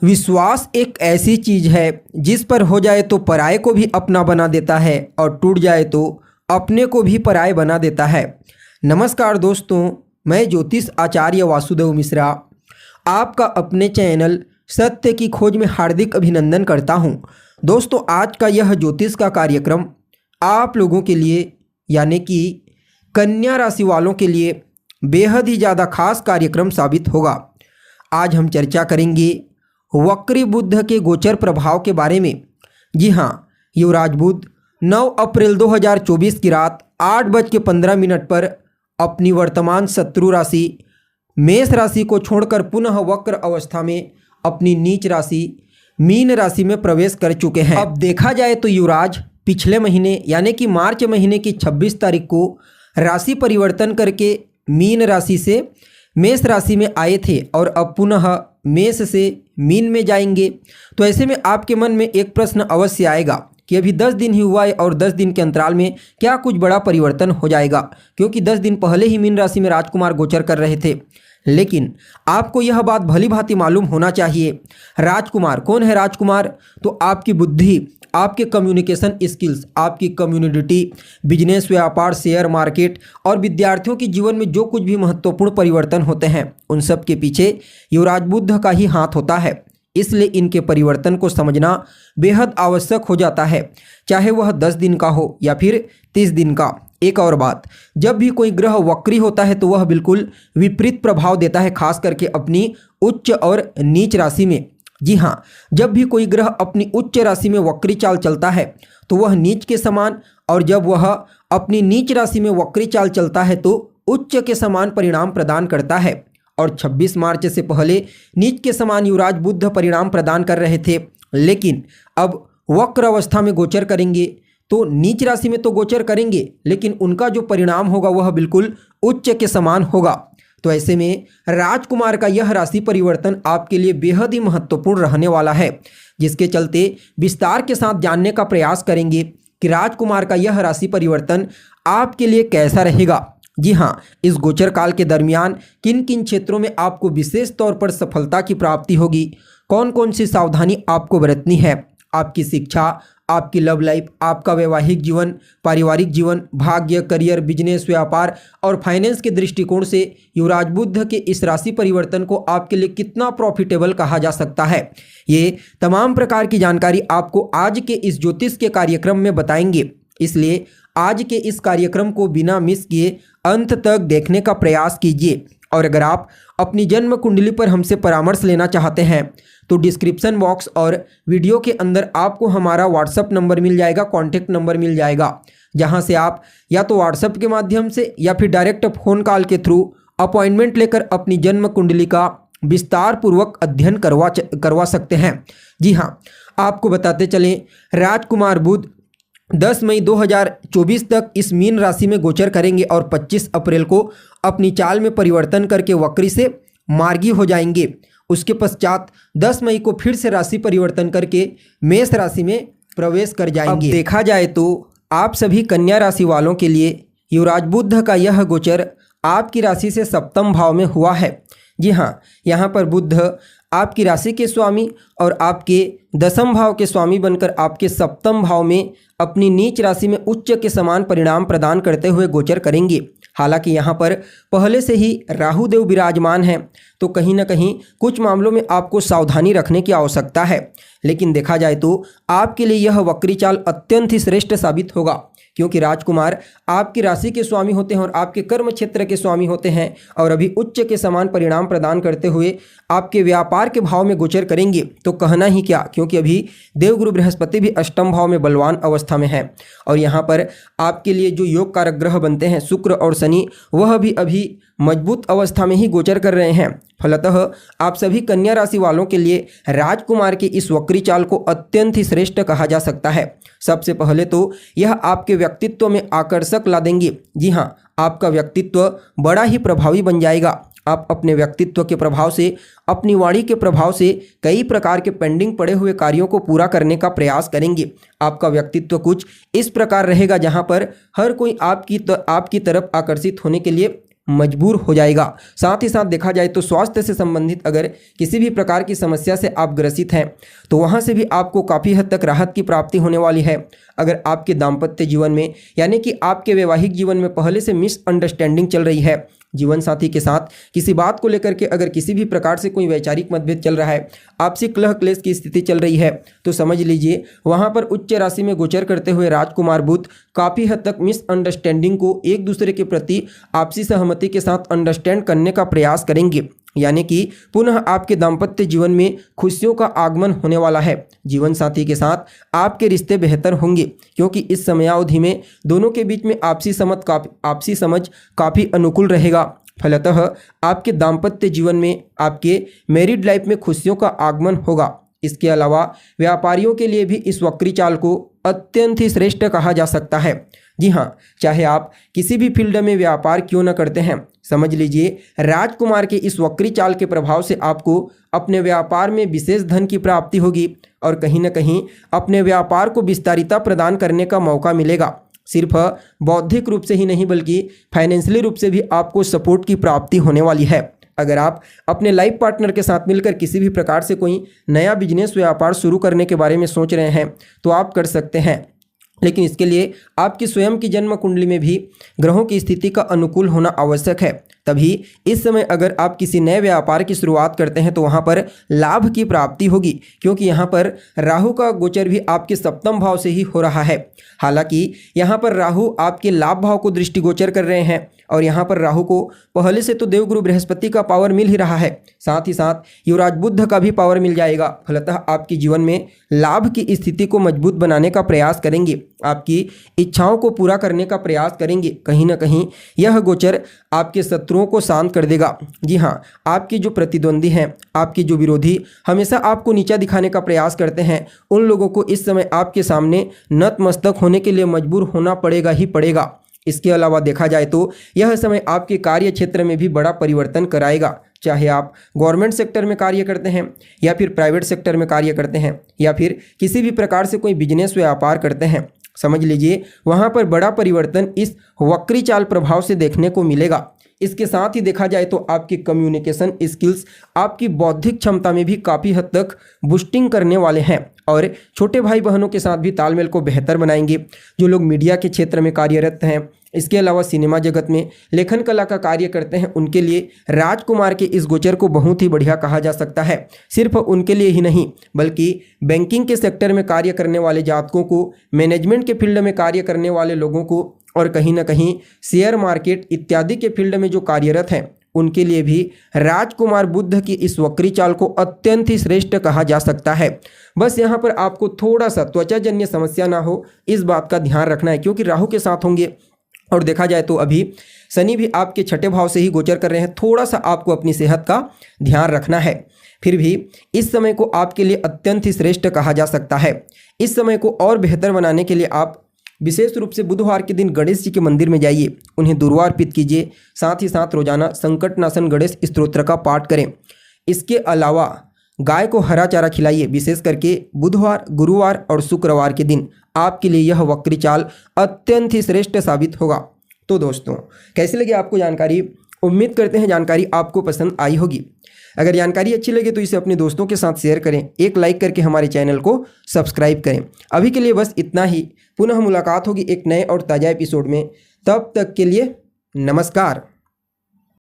विश्वास एक ऐसी चीज है जिस पर हो जाए तो पराये को भी अपना बना देता है और टूट जाए तो अपने को भी पराये बना देता है। नमस्कार दोस्तों, मैं ज्योतिष आचार्य वासुदेव मिश्रा आपका अपने चैनल सत्य की खोज में हार्दिक अभिनंदन करता हूं। दोस्तों, आज का यह ज्योतिष का कार्यक्रम आप लोगों के लिए यानी कि कन्या राशि वालों के लिए बेहद ही ज़्यादा खास कार्यक्रम साबित होगा। आज हम चर्चा करेंगे वक्री बुध के गोचर प्रभाव के बारे में। जी हाँ, युवराज बुध 9 अप्रैल 2024 की रात 8:15 पर अपनी वर्तमान शत्रु राशि मेष राशि को छोड़कर पुनः वक्र अवस्था में अपनी नीच राशि मीन राशि में प्रवेश कर चुके हैं। अब देखा जाए तो युवराज पिछले महीने यानी कि मार्च महीने की 26 तारीख को राशि परिवर्तन करके मीन राशि से मेष राशि में आए थे और अब पुनः मेष से मीन में जाएंगे। तो ऐसे में आपके मन में एक प्रश्न अवश्य आएगा कि अभी 10 दिन ही हुआ है और 10 दिन के अंतराल में क्या कुछ बड़ा परिवर्तन हो जाएगा, क्योंकि 10 दिन पहले ही मीन राशि में राजकुमार गोचर कर रहे थे। लेकिन आपको यह बात भली भांति मालूम होना चाहिए, राजकुमार कौन है? राजकुमार तो आपकी बुद्धि, आपके कम्युनिकेशन स्किल्स, आपकी कम्युनिटी, बिजनेस, व्यापार, शेयर मार्केट और विद्यार्थियों के जीवन में जो कुछ भी महत्वपूर्ण परिवर्तन होते हैं उन सब के पीछे युवराज बुध का ही हाथ होता है। इसलिए इनके परिवर्तन को समझना बेहद आवश्यक हो जाता है, चाहे वह 10 दिन का हो या फिर 30 दिन का। एक और बात, जब भी कोई ग्रह वक्री होता है तो वह बिल्कुल विपरीत प्रभाव देता है, खास करके अपनी उच्च और नीच राशि में। जी हाँ, जब भी कोई ग्रह अपनी उच्च राशि में वक्री चाल चलता है तो वह नीच के समान, और जब वह अपनी नीच राशि में वक्री चाल चलता है तो उच्च के समान परिणाम प्रदान करता है। और 26 मार्च से पहले नीच के समान युवराज बुध परिणाम प्रदान कर रहे थे, लेकिन अब वक्र अवस्था में गोचर करेंगे तो नीच राशि में तो गोचर करेंगे, लेकिन उनका जो परिणाम होगा वह बिल्कुल उच्च के समान होगा। तो ऐसे में राजकुमार का यह राशि परिवर्तन आपके लिए बेहद ही महत्वपूर्ण रहने वाला है, जिसके चलते विस्तार के साथ जानने का प्रयास करेंगे कि राजकुमार का यह राशि परिवर्तन आपके लिए कैसा रहेगा। जी हाँ, इस गोचर काल के दरमियान किन किन क्षेत्रों में आपको विशेष तौर पर सफलता की प्राप्ति होगी, कौन कौन सी सावधानी आपको बरतनी है, आपकी शिक्षा, आपकी लव लाइफ, आपका वैवाहिक जीवन, पारिवारिक जीवन, भाग्य, करियर, बिजनेस, व्यापार और फाइनेंस के दृष्टिकोण से युवराज बुध के इस राशि परिवर्तन को आपके लिए कितना प्रॉफिटेबल कहा जा सकता है, ये तमाम प्रकार की जानकारी आपको आज के इस ज्योतिष के कार्यक्रम में बताएंगे। इसलिए आज के इस कार्यक्रम को बिना मिस किए अंत तक देखने का प्रयास कीजिए। और अगर आप अपनी जन्म कुंडली पर हमसे परामर्श लेना चाहते हैं तो डिस्क्रिप्शन बॉक्स और वीडियो के अंदर आपको हमारा व्हाट्सएप नंबर मिल जाएगा, कॉन्टैक्ट नंबर मिल जाएगा, जहां से आप या तो व्हाट्सएप के माध्यम से या फिर डायरेक्ट फ़ोन कॉल के थ्रू अपॉइंटमेंट लेकर अपनी जन्म कुंडली का विस्तार पूर्वक अध्ययन करवा सकते हैं। जी हाँ, आपको बताते चलें, राजकुमार बुध 10 मई 2024 तक इस मीन राशि में गोचर करेंगे और 25 अप्रैल को अपनी चाल में परिवर्तन करके वक्री से मार्गी हो जाएंगे। उसके पश्चात 10 मई को फिर से राशि परिवर्तन करके मेष राशि में प्रवेश कर जाएंगे। अब देखा जाए तो आप सभी कन्या राशि वालों के लिए युवराज बुध का यह गोचर आपकी राशि से सप्तम भाव में हुआ है। जी हाँ, यहाँ पर बुध आपकी राशि के स्वामी और आपके दसम भाव के स्वामी बनकर आपके सप्तम भाव में अपनी नीच राशि में उच्च के समान परिणाम प्रदान करते हुए गोचर करेंगे। हालांकि यहाँ पर पहले से ही राहु देव विराजमान हैं, तो कहीं ना कहीं कुछ मामलों में आपको सावधानी रखने की आवश्यकता है। लेकिन देखा जाए तो आपके लिए यह वक्री चाल अत्यंत ही श्रेष्ठ साबित होगा, क्योंकि राजकुमार आपकी राशि के स्वामी होते हैं और आपके कर्म क्षेत्र के स्वामी होते हैं, और अभी उच्च के समान परिणाम प्रदान करते हुए आपके व्यापार के भाव में गोचर करेंगे। तो कहना ही क्या, क्योंकि अभी देवगुरु बृहस्पति भी अष्टम भाव में बलवान अवस्था में है, और यहाँ पर आपके लिए जो योग कारक ग्रह बनते हैं शुक्र और शनि, वह भी अभी मजबूत अवस्था में ही गोचर कर रहे हैं। फलतः आप सभी कन्या राशि वालों के लिए राजकुमार की इस वक्री चाल को अत्यंत ही श्रेष्ठ कहा जा सकता है। सबसे पहले तो यह आपके व्यक्तित्व में आकर्षक ला देंगे। जी हाँ, आपका व्यक्तित्व बड़ा ही प्रभावी बन जाएगा। आप अपने व्यक्तित्व के प्रभाव से, अपनी वाणी के प्रभाव से कई प्रकार के पेंडिंग पड़े हुए कार्यों को पूरा करने का प्रयास करेंगे। आपका व्यक्तित्व कुछ इस प्रकार रहेगा जहां पर हर कोई आपकी तरफ आकर्षित होने के लिए मजबूर हो जाएगा। साथ ही साथ देखा जाए तो स्वास्थ्य से संबंधित अगर किसी भी प्रकार की समस्या से आप ग्रसित हैं तो वहाँ से भी आपको काफ़ी हद तक राहत की प्राप्ति होने वाली है। अगर आपके दाम्पत्य जीवन में यानी कि आपके वैवाहिक जीवन में पहले से मिसअंडरस्टैंडिंग चल रही है, जीवन साथी के साथ किसी बात को लेकर के अगर किसी भी प्रकार से कोई वैचारिक मतभेद चल रहा है, आपसी कलह क्लेश की स्थिति चल रही है, तो समझ लीजिए वहां पर उच्च राशि में गोचर करते हुए राजकुमार बुध काफ़ी हद तक मिसअंडरस्टैंडिंग को एक दूसरे के प्रति आपसी सहमति के साथ अंडरस्टैंड करने का प्रयास करेंगे, यानी कि पुनः आपके दाम्पत्य जीवन में खुशियों का आगमन होने वाला है। जीवन साथी के साथ आपके रिश्ते बेहतर होंगे क्योंकि इस समयावधि में दोनों के बीच में आपसी समझ काफ़ी अनुकूल रहेगा। फलतः आपके दाम्पत्य जीवन में आपके मैरिड लाइफ में खुशियों का आगमन होगा। इसके अलावा व्यापारियों के लिए भी इस वक्री चाल को अत्यंत ही श्रेष्ठ कहा जा सकता है। जी हाँ, चाहे आप किसी भी फील्ड में व्यापार क्यों न करते हैं, समझ लीजिए राजकुमार के इस वक्री चाल के प्रभाव से आपको अपने व्यापार में विशेष धन की प्राप्ति होगी और कहीं न कहीं अपने व्यापार को विस्तारिता प्रदान करने का मौका मिलेगा। सिर्फ बौद्धिक रूप से ही नहीं बल्कि फाइनेंशियली रूप से भी आपको सपोर्ट की प्राप्ति होने वाली है। अगर आप अपने लाइफ पार्टनर के साथ मिलकर किसी भी प्रकार से कोई नया बिजनेस व्यापार शुरू करने के बारे में सोच रहे हैं तो आप कर सकते हैं, लेकिन इसके लिए आपकी स्वयं की जन्म कुंडली में भी ग्रहों की स्थिति का अनुकूल होना आवश्यक है। तभी इस समय अगर आप किसी नए व्यापार की शुरुआत करते हैं तो वहाँ पर लाभ की प्राप्ति होगी क्योंकि यहाँ पर राहु का गोचर भी आपके सप्तम भाव से ही हो रहा है। हालांकि यहाँ पर राहु आपके लाभ भाव को दृष्टिगोचर कर रहे हैं और यहाँ पर राहु को पहले से तो देवगुरु बृहस्पति का पावर मिल ही रहा है, साथ ही साथ युवराज बुध का भी पावर मिल जाएगा। फलतः आपके जीवन में लाभ की स्थिति को मजबूत बनाने का प्रयास करेंगे, आपकी इच्छाओं को पूरा करने का प्रयास करेंगे। कहीं ना कहीं यह गोचर आपके शत्रुओं को शांत कर देगा। जी हाँ, आपके जो प्रतिद्वंदी हैं, आपके जो विरोधी हमेशा आपको नीचा दिखाने का प्रयास करते हैं, उन लोगों को इस समय आपके सामने नतमस्तक होने के लिए मजबूर होना पड़ेगा ही पड़ेगा। इसके अलावा देखा जाए तो यह समय आपके कार्य क्षेत्र में भी बड़ा परिवर्तन कराएगा। चाहे आप गवर्नमेंट सेक्टर में कार्य करते हैं या फिर प्राइवेट सेक्टर में कार्य करते हैं या फिर किसी भी प्रकार से कोई बिजनेस व्यापार करते हैं, समझ लीजिए वहाँ पर बड़ा परिवर्तन इस वक्री चाल प्रभाव से देखने को मिलेगा। इसके साथ ही देखा जाए तो आपकी कम्युनिकेशन स्किल्स आपकी बौद्धिक क्षमता में भी काफ़ी हद तक बूस्टिंग करने वाले हैं और छोटे भाई बहनों के साथ भी तालमेल को बेहतर बनाएंगे। जो लोग मीडिया के क्षेत्र में कार्यरत हैं, इसके अलावा सिनेमा जगत में लेखन कला का कार्य करते हैं, उनके लिए राजकुमार के इस गोचर को बहुत ही बढ़िया कहा जा सकता है। सिर्फ उनके लिए ही नहीं बल्कि बैंकिंग के सेक्टर में कार्य करने वाले जातकों को, मैनेजमेंट के फील्ड में कार्य करने वाले लोगों को और कहीं ना कहीं शेयर मार्केट इत्यादि के फील्ड में जो कार्यरत हैं उनके लिए भी राजकुमार बुध की इस वक्री चाल को अत्यंत ही श्रेष्ठ कहा जा सकता है। बस यहाँ पर आपको थोड़ा सा त्वचाजन्य समस्या ना हो, इस बात का ध्यान रखना है क्योंकि राहु के साथ होंगे और देखा जाए तो अभी शनि भी आपके छठे भाव से ही गोचर कर रहे हैं। थोड़ा सा आपको अपनी सेहत का ध्यान रखना है। फिर भी इस समय को आपके लिए अत्यंत ही श्रेष्ठ कहा जा सकता है। इस समय को और बेहतर बनाने के लिए आप विशेष रूप से बुधवार के दिन गणेश जी के मंदिर में जाइए, उन्हें दुर्वा अर्पित कीजिए, साथ ही साथ रोजाना संकटनाशन गणेश स्तोत्र का पाठ करें। इसके अलावा गाय को हरा चारा खिलाइए। विशेष करके बुधवार, गुरुवार और शुक्रवार के दिन आपके लिए यह वक्री चाल अत्यंत ही श्रेष्ठ साबित होगा। तो दोस्तों, कैसी लगी आपको जानकारी? उम्मीद करते हैं जानकारी आपको पसंद आई होगी। अगर जानकारी अच्छी लगे तो इसे अपने दोस्तों के साथ शेयर करें, एक लाइक करके हमारे चैनल को सब्सक्राइब करें। अभी के लिए बस इतना ही। पुनः मुलाकात होगी एक नए और ताज़ा एपिसोड में। तब तक के लिए नमस्कार।